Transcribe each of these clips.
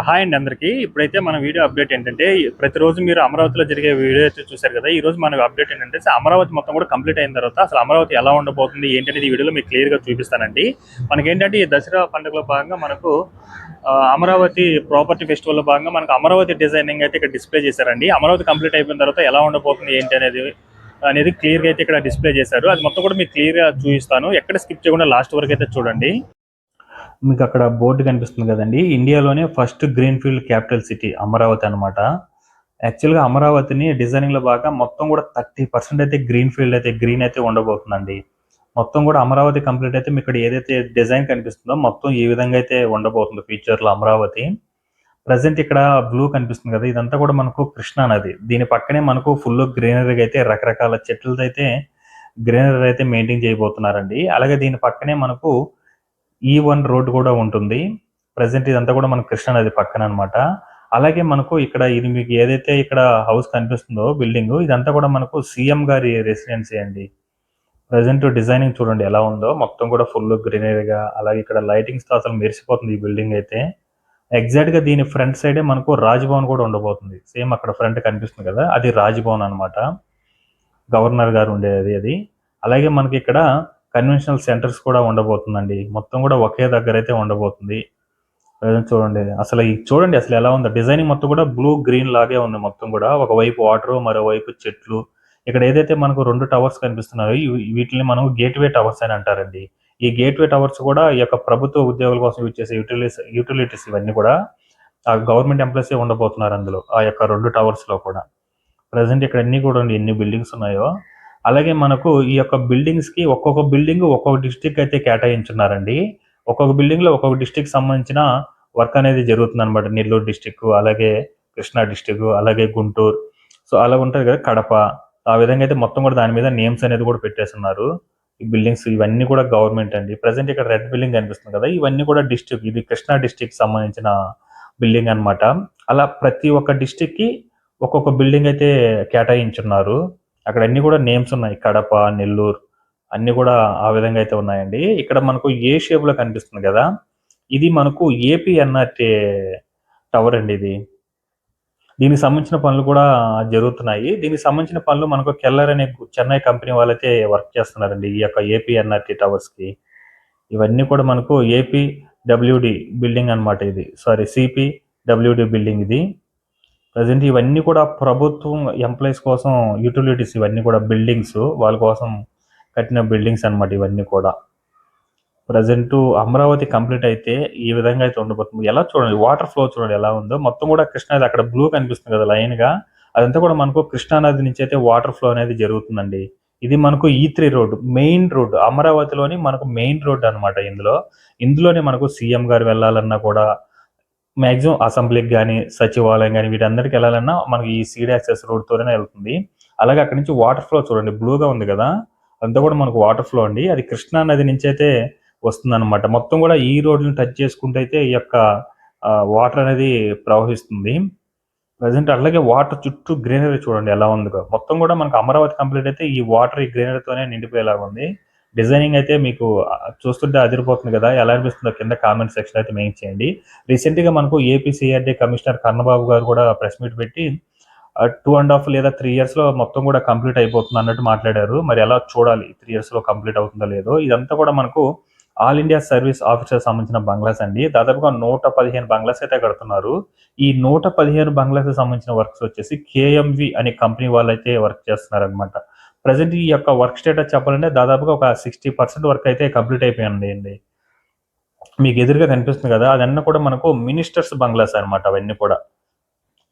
Hi అండి అందరికీ. ఇప్పుడైతే మన వీడియో అప్డేట్ ఏంటంటే, ప్రతిరోజు మీరు అమరావతిలో జరిగే వీడియో అయితే చూశారు కదా. ఈ రోజు మన అప్డేట్ ఏంటంటే, అమరావతి మొత్తం కూడా కంప్లీట్ అయిన తర్వాత అసలు అమరావతి ఎలా ఉండబోతుంది ఏంటనేది ఈ వీడియోలో మీకు క్లియర్గా చూపిస్తానండి. మనకేంటంటే ఈ దసరా పండుగలో భాగంగా మనకు అమరావతి ప్రాపర్టీ ఫెస్టివల్లో భాగంగా మనకు అమరావతి డిజైనింగ్ అయితే ఇక్కడ డిస్ప్లే చేశారండి. అమరావతి కంప్లీట్ అయిపోయిన తర్వాత ఎలా ఉండబోతుంది ఏంటి అనేది క్లియర్గా అయితే ఇక్కడ డిస్ప్లే చేశారు. అది మొత్తం కూడా మీకు క్లియర్గా చూపిస్తాను. ఎక్కడ స్కిప్ చేయకుండా లాస్ట్ వరకు అయితే చూడండి. మీకు అక్కడ బోర్డు కనిపిస్తుంది కదండి, ఇండియాలోనే first green field capital city Amaravati అనమాట. యాక్చువల్గా అమరావతిని డిజైనింగ్లో బాగా మొత్తం కూడా 30% అయితే గ్రీన్ ఫీల్డ్ అయితే గ్రీన్ అయితే ఉండబోతుందండి. మొత్తం కూడా అమరావతి కంప్లీట్ అయితే మీకు ఇక్కడ ఏదైతే డిజైన్ కనిపిస్తుందో మొత్తం ఈ విధంగా అయితే ఉండబోతుంది ఫ్యూచర్లో అమరావతి. ప్రజెంట్ ఇక్కడ బ్లూ కనిపిస్తుంది కదా, ఇదంతా కూడా మనకు కృష్ణా నది. దీని పక్కనే మనకు ఫుల్ గ్రీనరీ అయితే రకరకాల చెట్లతో అయితే గ్రీనరీ అయితే మెయింటైన్ చేయబోతున్నారండి. అలాగే దీని పక్కనే మనకు E1 రోడ్ కూడా ఉంటుంది. ప్రజెంట్ ఇదంతా కూడా మనకు కృష్ణా నది పక్కన అనమాట. అలాగే మనకు ఇక్కడ ఇది మీకు ఏదైతే ఇక్కడ హౌస్ కనిపిస్తుందో బిల్డింగ్, ఇదంతా కూడా మనకు సీఎం గారి రెసిడెన్సీ అండి. ప్రజెంట్ డిజైనింగ్ చూడండి ఎలా ఉందో, మొత్తం కూడా ఫుల్ గ్రీనరీగా. అలాగే ఇక్కడ లైటింగ్స్ తో అసలు మెరిసిపోతుంది ఈ బిల్డింగ్ అయితే. ఎగ్జాక్ట్ గా దీని ఫ్రంట్ సైడే మనకు రాజ్భవన్ కూడా ఉండబోతుంది. సేమ్ అక్కడ ఫ్రంట్ కనిపిస్తుంది కదా, అది రాజ్భవన్ అనమాట. గవర్నర్ గారు ఉండేది అది. అలాగే మనకి ఇక్కడ కన్వెన్షనల్ సెంటర్స్ కూడా ఉండబోతుందండి. మొత్తం కూడా ఒకే దగ్గర అయితే ఉండబోతుంది. చూడండి అసలు చూడండి అసలు ఎలా ఉందో డిజైనింగ్, మొత్తం కూడా బ్లూ గ్రీన్ లాగే ఉంది. మొత్తం కూడా ఒకవైపు వాటర్, మరోవైపు చెట్లు. ఇక్కడ ఏదైతే మనకు 2 టవర్స్ కనిపిస్తున్నాయో వీటిని మనం గేట్వే టవర్స్ అని అంటారండి. ఈ గేట్వే టవర్స్ కూడా ఈ యొక్క ప్రభుత్వ ఉద్యోగుల కోసం యూజ్ చేసే యూటిలిటీస్ ఇవన్నీ కూడా ఆ గవర్నమెంట్ ఎంప్లాయీస్ ఉండబోతున్నారు అందులో, ఆ యొక్క 2 టవర్స్ లో కూడా. ప్రజెంట్ ఇక్కడ అన్ని కూడా ఎన్ని బిల్డింగ్స్ ఉన్నాయో. అలాగే మనకు ఈ యొక్క బిల్డింగ్స్ కి ఒక్కొక్క బిల్డింగ్ ఒక్కొక్క డిస్ట్రిక్ట్ అయితే కేటాయించున్నారండి. ఒక్కొక్క బిల్డింగ్ లో ఒక్కొక్క డిస్ట్రిక్ట్ సంబంధించిన వర్క్ అనేది జరుగుతుంది అనమాట. నెల్లూరు డిస్టిక్, అలాగే కృష్ణా డిస్టిక్, అలాగే గుంటూరు, సో అలా ఉంటుంది కదా, కడప. ఆ విధంగా అయితే మొత్తం కూడా దాని మీద నేమ్స్ అనేది కూడా పెట్టేస్తున్నారు. ఈ బిల్డింగ్స్ ఇవన్నీ కూడా గవర్నమెంట్ అండి. ప్రజెంట్ ఇక్కడ రెడ్ బిల్డింగ్ కనిపిస్తుంది కదా, ఇవన్నీ కూడా డిస్ట్రిక్ట్, ఇది కృష్ణా డిస్టిక్ సంబంధించిన బిల్డింగ్ అనమాట. అలా ప్రతి ఒక్క డిస్టిక్ కి ఒక్కొక్క బిల్డింగ్ అయితే కేటాయించున్నారు. అక్కడ అన్ని కూడా నేమ్స్ ఉన్నాయి, కడప, నెల్లూరు అన్ని కూడా ఆ విధంగా అయితే ఉన్నాయండి. ఇక్కడ మనకు ఏ షేప్ లో కనిపిస్తుంది కదా, ఇది మనకు ఏపీ ఎన్ఆర్టీ టవర్ అండి. ఇది దీనికి సంబంధించిన పనులు కూడా జరుగుతున్నాయి. దీనికి సంబంధించిన పనులు మనకు కెల్లర్ అనే చెన్నై కంపెనీ వాళ్ళైతే వర్క్ చేస్తున్నారండి ఈ యొక్క ఏపీ ఎన్ఆర్టీ టవర్స్ కి. ఇవన్నీ కూడా మనకు ఏపీ డబ్ల్యూడి బిల్డింగ్ అనమాట. ఇది సిపి డబ్ల్యూడి బిల్డింగ్ ఇది. ప్రజెంట్ ఇవన్నీ కూడా ప్రభుత్వం ఎంప్లాయీస్ కోసం యూటిలిటీస్, ఇవన్నీ కూడా బిల్డింగ్స్ వాళ్ళ కోసం కట్టిన బిల్డింగ్స్ అనమాట ఇవన్నీ కూడా. ప్రజెంట్ అమరావతి కంప్లీట్ అయితే ఈ విధంగా అయితే ఉండబోతుంది. ఎలా చూడండి, వాటర్ ఫ్లో చూడండి ఎలా ఉందో. మొత్తం కూడా కృష్ణానది అక్కడ బ్లూ కనిపిస్తుంది కదా లైన్ గా, అదంతా కూడా మనకు కృష్ణానది నుంచి అయితే వాటర్ ఫ్లో అనేది జరుగుతుందండి. ఇది మనకు E3 రోడ్డు, మెయిన్ రోడ్డు అమరావతిలోని మనకు మెయిన్ రోడ్డు అనమాట. ఇందులోనే మనకు సీఎం గారు వెళ్ళాలన్నా కూడా, మాక్సిమం అసెంబ్లీకి కానీ, సచివాలయం కానీ, వీటందరికి వెళ్ళాలన్నా మనకి ఈ సీడ్ యాక్సెస్ రోడ్ తోనే వెళ్తుంది. అలాగే అక్కడి నుంచి వాటర్ ఫ్లో చూడండి బ్లూగా ఉంది కదా, అంతా కూడా మనకు వాటర్ ఫ్లో అండి. అది కృష్ణా నది నుంచి అయితే వస్తుందన్నమాట. మొత్తం కూడా ఈ రోడ్లను టచ్ చేసుకుంటూ అయితే ఈ యొక్క వాటర్ అనేది ప్రవహిస్తుంది. ప్రజెంట్ అలాగే వాటర్ చుట్టూ గ్రీనరీ చూడండి ఎలా ఉందో. మొత్తం కూడా మనకు అమరావతి కంప్లీట్ అయితే ఈ వాటర్ ఈ గ్రీనరీతోనే నిండిపోయేలాగా ఉంది. డిజైనింగ్ అయితే మీకు చూస్తుంటే అదిరిపోతుంది కదా, ఎలా అనిపిస్తుందో కింద కామెంట్ సెక్షన్ అయితే మెయిన్ చేయండి. రీసెంట్ గా మనకు ఏపీసీఆర్డీ కమిషనర్ కన్నబాబు గారు కూడా ప్రెస్ మీట్ పెట్టి 2.5 లేదా 3 years లో మొత్తం కూడా కంప్లీట్ అయిపోతుంది అన్నట్టు మాట్లాడారు. మరి ఎలా చూడాలి, 3 years లో కంప్లీట్ అవుతుందో లేదో. ఇదంతా కూడా మనకు ఆల్ ఇండియా సర్వీస్ ఆఫీసర్ సంబంధించిన బంగ్లాస్ అండి. దాదాపుగా 115 బంగ్లాస్ అయితే కడుతున్నారు. ఈ 115 బంగ్లాస్ సంబంధించిన వర్క్స్ వచ్చేసి కేఎంవి అనే కంపెనీ వాళ్ళు అయితే వర్క్ చేస్తున్నారు అనమాట. ప్రజెంట్ ఈ యొక్క వర్క్ స్టేటస్ చెప్పాలంటే దాదాపుగా ఒక 60% వర్క్ అయితే కంప్లీట్ అయిపోయింది. మీకు ఎదురుగా కనిపిస్తుంది కదా, అదన్నీ కూడా మనకు మినిస్టర్స్ బంగ్లాస్ అనమాట. అవన్నీ కూడా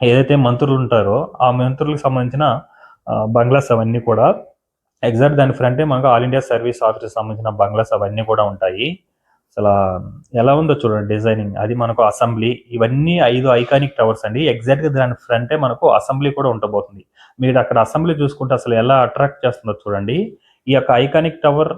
ఏదైతే మంత్రులు ఉంటారో ఆ మంత్రులకు సంబంధించిన బంగ్లాస్ అవన్నీ కూడా. ఎగ్జాక్ట్ దాని ఫ్రంటే మనకు ఆల్ ఇండియా సర్వీస్ ఆఫీస్ సంబంధించిన బంగ్లాస్ అవన్నీ కూడా ఉంటాయి. అసలు ఎలా ఉందో చూడండి డిజైనింగ్. అది మనకు అసెంబ్లీ, ఇవన్నీ 5 ఐకానిక్ టవర్స్ అండి. ఎగ్జాక్ట్ గా దాని ఫ్రంటే మనకు అసెంబ్లీ కూడా ఉండబోతుంది. మీరు అక్కడ అసెంబ్లీ చూసుకుంటే అసలు ఎలా అట్రాక్ట్ చేస్తుందో చూడండి. ఈ యొక్క ఐకానిక్ టవర్,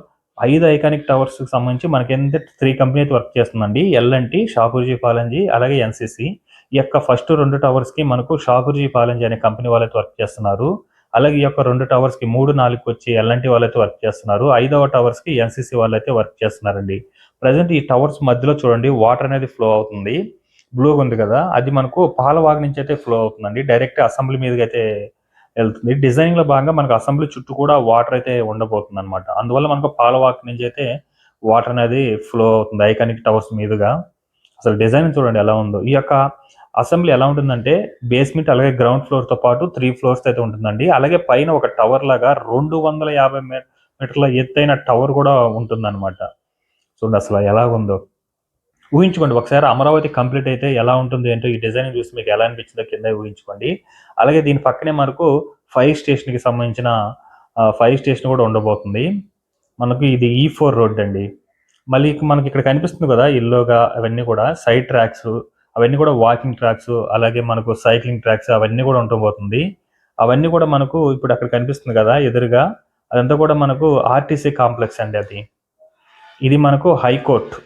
5 ఐకానిక్ టవర్స్ కి సంబంధించి మనకి ఏంటంటే 3 కంపెనీ అయితే వర్క్ చేస్తుందండి. ఎల్ఎన్టీ, షాపూర్జీ పాలంజీ, అలాగే ఎన్సీసీ. ఈ యొక్క ఫస్ట్ 2 టవర్స్ కి మనకు షాపూర్జీ పాలంజీ అనే కంపెనీ వాళ్ళైతే వర్క్ చేస్తున్నారు. అలాగే ఈ యొక్క 2 టవర్స్ కి 3, 4 వచ్చి ఎల్ఎన్టీ వాళ్ళైతే వర్క్ చేస్తున్నారు. 5వ టవర్స్ కి ఎన్సీసీ వాళ్ళైతే వర్క్ చేస్తున్నారండి. ప్రజెంట్ ఈ టవర్స్ మధ్యలో చూడండి వాటర్ అనేది ఫ్లో అవుతుంది. బ్లూగా ఉంది కదా, అది మనకు పాలవాగు నుంచి అయితే ఫ్లో అవుతుందండి. డైరెక్ట్ అసెంబ్లీ మీదకి అయితే వెళ్తుంది. డిజైనింగ్ లో భాగంగా మనకు అసెంబ్లీ చుట్టూ కూడా వాటర్ అయితే ఉండబోతుంది అనమాట. అందువల్ల మనకు పాలవాగు నుంచి అయితే వాటర్ అనేది ఫ్లో అవుతుంది ఐకానిక్ టవర్స్ మీదుగా. అసలు డిజైన్ చూడండి ఎలా ఉందో. ఈ యొక్క అసెంబ్లీ ఎలా ఉంటుందంటే బేస్మెంట్ అలాగే గ్రౌండ్ ఫ్లోర్ తో పాటు 3 ఫ్లోర్స్ అయితే ఉంటుందండి. అలాగే పైన ఒక టవర్ లాగా 250 మీటర్ల ఎత్తైన టవర్ కూడా ఉంటుందన్నమాట. చూడండి అసలు ఎలాగుందో. ఊహించుకోండి ఒకసారి అమరావతి కంప్లీట్ అయితే ఎలా ఉంటుంది ఏంటో ఈ డిజైన్ చూసి మీకు ఎలా అనిపించిందో కింద ఊహించుకోండి. అలాగే దీని పక్కనే మనకు ఫైర్ స్టేషన్కి సంబంధించిన ఫైర్ స్టేషన్ కూడా ఉండబోతుంది. మనకు ఇది E4 రోడ్ అండి. మళ్ళీ మనకి ఇక్కడ కనిపిస్తుంది కదా ఇల్లుగా అవన్నీ కూడా సైడ్ ట్రాక్స్, అవన్నీ కూడా వాకింగ్ ట్రాక్స్, అలాగే మనకు సైక్లింగ్ ట్రాక్స్ అవన్నీ కూడా ఉండబోతుంది. అవన్నీ కూడా మనకు ఇప్పుడు అక్కడ కనిపిస్తుంది కదా ఎదురుగా, అదంతా కూడా మనకు ఆర్టీసీ కాంప్లెక్స్ అండి అది. ఇది మనకు హైకోర్టు.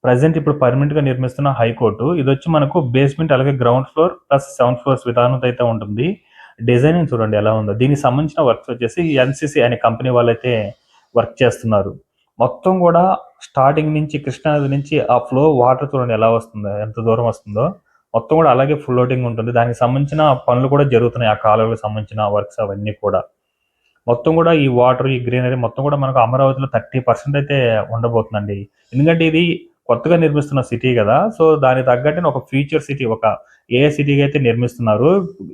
ప్రజెంట్ ఇప్పుడు పర్మనెంట్ గా నిర్మిస్తున్న హైకోర్టు. ఇది వచ్చి మనకు బేస్మెంట్ అలాగే గ్రౌండ్ ఫ్లోర్ ప్లస్ 7 ఫ్లోర్స్ విధానంతో అయితే ఉంటుంది. డిజైనింగ్ చూడండి ఎలా ఉందో. దీనికి సంబంధించిన వర్క్స్ వచ్చేసి ఎన్సిసి అనే కంపెనీ వాళ్ళైతే వర్క్ చేస్తున్నారు. మొత్తం కూడా స్టార్టింగ్ నుంచి కృష్ణానది నుంచి ఆ ఫ్లో వాటర్ చూడండి ఎలా వస్తుందో, ఎంత దూరం వస్తుందో. మొత్తం కూడా అలాగే ఫ్లోటింగ్ ఉంటుంది. దానికి సంబంధించిన పనులు కూడా జరుగుతున్నాయి. ఆ కాలువలకు సంబంధించిన వర్క్స్ అవన్నీ కూడా. మొత్తం కూడా ఈ వాటర్, ఈ గ్రీనరీ మొత్తం కూడా మనకు అమరావతిలో 30% అయితే ఉండబోతుందండి. ఎందుకంటే ఇది కొత్తగా నిర్మిస్తున్న సిటీ కదా, సో దానికి తగ్గట్టు ఒక ఫ్యూచర్ సిటీ, ఒక ఏ సిటీకి అయితే నిర్మిస్తున్నారు.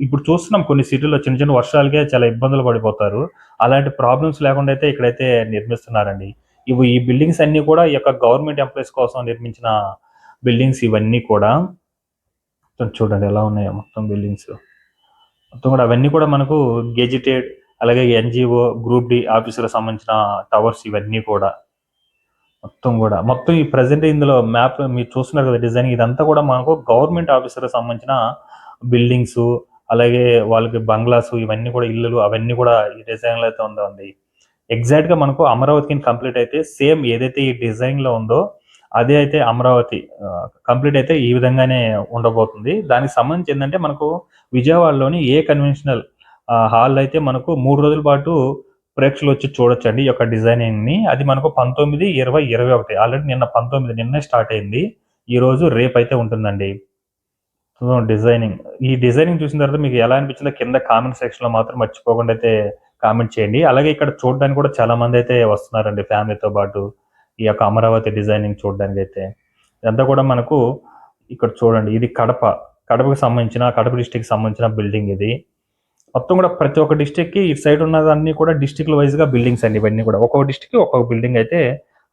ఇప్పుడు చూస్తున్నాం కొన్ని సిటీలో చిన్న చిన్న వర్షాలకే చాలా ఇబ్బందులు పడిపోతారు. అలాంటి ప్రాబ్లమ్స్ లేకుండా అయితే ఇక్కడైతే నిర్మిస్తున్నారండి. ఈ బిల్డింగ్స్ అన్ని కూడా ఈ యొక్క గవర్నమెంట్ ఎంప్లాయీస్ కోసం నిర్మించిన బిల్డింగ్స్ ఇవన్నీ కూడా. చూడండి ఎలా ఉన్నాయో మొత్తం బిల్డింగ్స్. మొత్తం కూడా అవన్నీ కూడా మనకు గెజిటెడ్ అలాగే ఎన్జిఓ గ్రూప్ డి ఆఫీసులకు సంబంధించిన టవర్స్ ఇవన్నీ కూడా. మొత్తం ఈ ప్రజెంట్ ఇందులో మ్యాప్ మీరు చూస్తున్నారు కదా డిజైన్, ఇదంతా కూడా మనకు గవర్నమెంట్ ఆఫీసర్కి సంబంధించిన బిల్డింగ్స్, అలాగే వాళ్ళకి బంగ్లాస్ ఇవన్నీ కూడా ఇల్లులు అవన్నీ కూడా ఈ డిజైన్లో అయితే ఉందండి. ఎగ్జాక్ట్ గా మనకు అమరావతికి కంప్లీట్ అయితే సేమ్ ఏదైతే ఈ డిజైన్ లో ఉందో అదే అయితే అమరావతి కంప్లీట్ అయితే ఈ విధంగానే ఉండబోతుంది. దానికి సంబంధించి ఏంటంటే మనకు విజయవాడలోని ఏ కన్వెన్షనల్ హాల్ అయితే మనకు 3 రోజుల పాటు ప్రేక్షకులు వచ్చి చూడొచ్చండి ఈ యొక్క డిజైనింగ్ ని. అది మనకు 19, 20, 21 ఆల్రెడీ నిన్న 19 నిన్నే స్టార్ట్ అయింది. ఈ రోజు రేపు అయితే ఉంటుందండి. డిజైనింగ్, ఈ డిజైనింగ్ చూసిన తర్వాత మీకు ఎలా అనిపించిందో కింద కామెంట్ సెక్షన్ లో మాత్రం మర్చిపోకుండా అయితే కామెంట్ చేయండి. అలాగే ఇక్కడ చూడడానికి కూడా చాలా మంది అయితే వస్తున్నారండి ఫ్యామిలీతో పాటు ఈ యొక్క అమరావతి డిజైనింగ్ చూడడానికి అయితే. ఇదంతా కూడా మనకు ఇక్కడ చూడండి, ఇది కడపకు సంబంధించిన, కడప డిస్టిక్ సంబంధించిన బిల్డింగ్ ఇది. మొత్తం కూడా ప్రతి ఒక్క డిస్టిక్ కి ఇటు సైడ్ ఉన్నదన్నీ కూడా డిస్టిక్ వైజ్ గా బిల్డింగ్స్ అండి. ఇవన్నీ కూడా ఒక్కొక్క డిస్టిక్ కి ఒక్కొక్క బిల్డింగ్ అయితే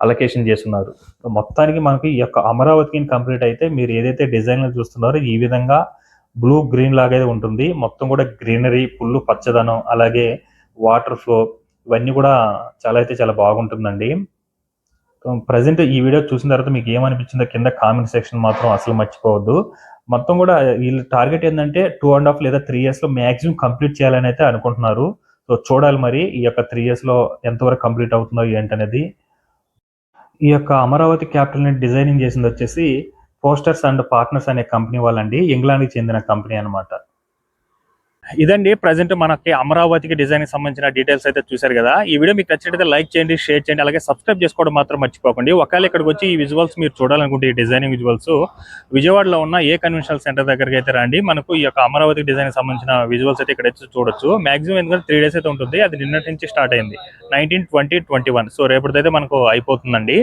అలొకేషన్ చేస్తున్నారు. మొత్తానికి మనకి ఈ యొక్క అమరావతికి కంప్లీట్ అయితే మీరు ఏదైతే డిజైన్లు చూస్తున్నారో ఈ విధంగా బ్లూ గ్రీన్ లాగా ఉంటుంది. మొత్తం కూడా గ్రీనరీ, పుల్లు పచ్చదనం, అలాగే వాటర్ ఫ్లో ఇవన్నీ కూడా చాలా బాగుంటుందండి. ప్రజెంట్ ఈ వీడియో చూసిన తర్వాత మీకు ఏమనిపించిందో కింద కామెంట్ సెక్షన్ మాత్రం అసలు మర్చిపోవద్దు. మొత్తం కూడా వీళ్ళ టార్గెట్ ఏంటంటే 2.5 లేదా 3 years లో మాక్సిమం కంప్లీట్ చేయాలని అయితే అనుకుంటున్నారు. సో చూడాలి మరి ఈ యొక్క 3 years లో ఎంతవరకు కంప్లీట్ అవుతుందో ఏంటనేది. ఈ యొక్క అమరావతి క్యాపిటల్ ని డిజైనింగ్ చేసింది వచ్చేసి పోస్టర్స్ అండ్ పార్ట్నర్స్ అనే కంపెనీ వాళ్ళండి. ఇంగ్లాండ్కి చెందిన కంపెనీ అనమాట. ఇదండి ప్రజెంట్ మనకి అమరావతికి డిజైన్ సంబంధించిన డీటెయిల్స్ అయితే చూశారు కదా. ఈ వీడియో మీకు నచ్చినట్లయితే లైక్ చేయండి, షేర్ చేయండి, అలాగే సబ్స్క్రైబ్ చేసుకోవడం మాత్రం మర్చిపోకండి. ఒకవేళ ఇక్కడికి వచ్చి ఈ విజువల్స్ మీరు చూడాలనుకుంటే ఈ డిజైనింగ్ విజువల్స్ విజయవాడలో ఉన్న ఏ కన్వెన్షనల్ సెంటర్ దగ్గరికి అయితే రండి. మనకు ఈ యొక్క అమరావతి డిజైన్ సంబంధించిన విజువల్స్ అయితే ఇక్కడ చూడొచ్చు. మాక్సిమం ఎందుకంటే 3 days అయితే ఉంటుంది. అది నిన్నటి నుంచి స్టార్ట్ అయింది 19, 20, 21. సో రేపటిదైతే మనకు అయిపోతుందండి.